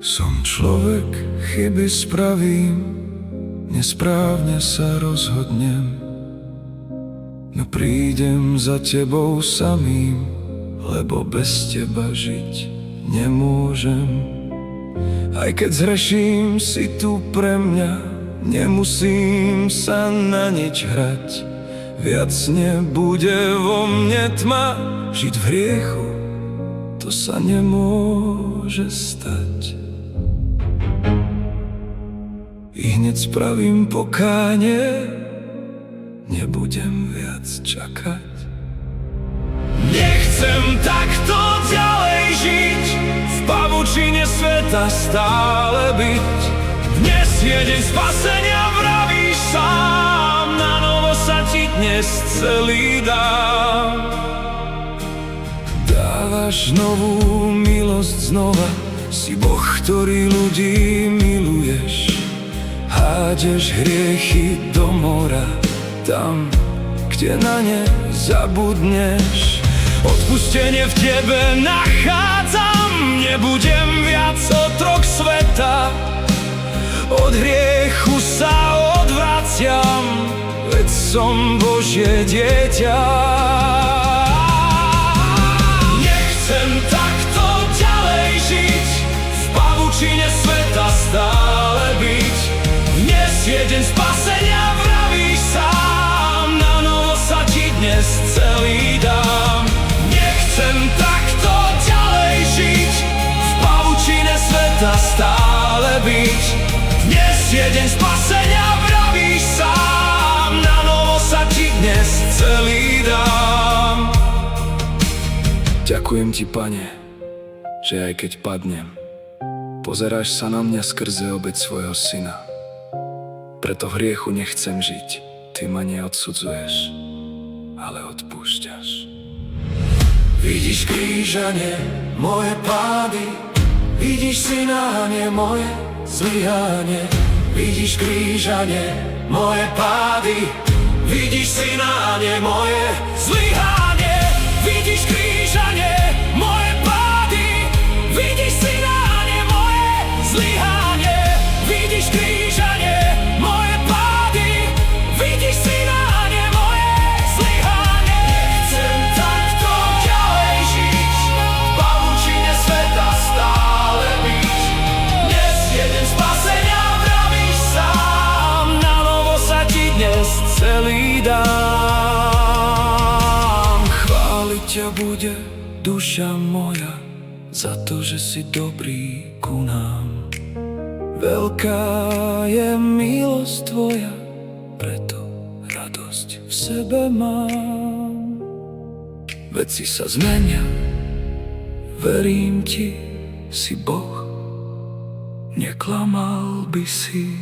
Som človek, chyby spravím, nesprávne sa rozhodnem, no prídem za tebou samým, lebo bez teba žiť nemôžem. Aj keď zhreším, si tu pre mňa, nemusím sa na nič hrať. Viac nebude vo mne tma, žiť v hriechu, to sa nemôže stať. I hneď spravím pokánie, nebudem viac čakať. Nechcem takto ďalej žiť, v pavučine sveta stále byť. Dnes je deň spasenia, vravíš sám, na novo sa ti dnes celý dám. Dávaš novú milosť znova, si Boh, ktorý ľudí miluješ. Hádeš hriechy do mora, tam, kde na ne zabudneš. Odpustenie v tebe nachádzam, nebudem viac otrok sveta. Od hriechu sa odvraciam, veď som Božie dieťa. Nechcem takto ďalej žiť, v pavučine sveta stále byť. Dnes je deň spasenia, vravíš sám, na novo sa ti dnes celý dám. Nechcem takto ďalej žiť, v pavučine sveta stále byť. Dnes je deň spasenia, vravíš sám, na novo sa ti dnes celý dám. Ďakujem ti, Pane, že aj keď padnem, pozeráš sa na mňa skrze obeť svojho syna. Preto v hriechu nechcem žiť, ty ma neodsudzuješ, ale odpúšťaš. Vidíš krížanie, moje pády, vidíš synánie, moje zlyhanie. Vidíš krížanie, moje pády, vidíš synánie, moje zlyhanie. Vidíš krížanie, moje pády, vidíš synánie, moje zlyhanie. Vidíš krížanie, moje pády, vidíš synánie, moje zlyhanie. Nechcem takto ďalej žiť, v pavučine sveta stále byť. Dnes je deň spasenia, vravíš sám, na novo sa ti dnes celý dám. Chváliť ťa bude duša moja, za to, že si dobrý ku nám. Veľká je milosť tvoja, preto radosť v sebe mám. Veci sa zmenia, verím ti, si Boh, neklamal by si.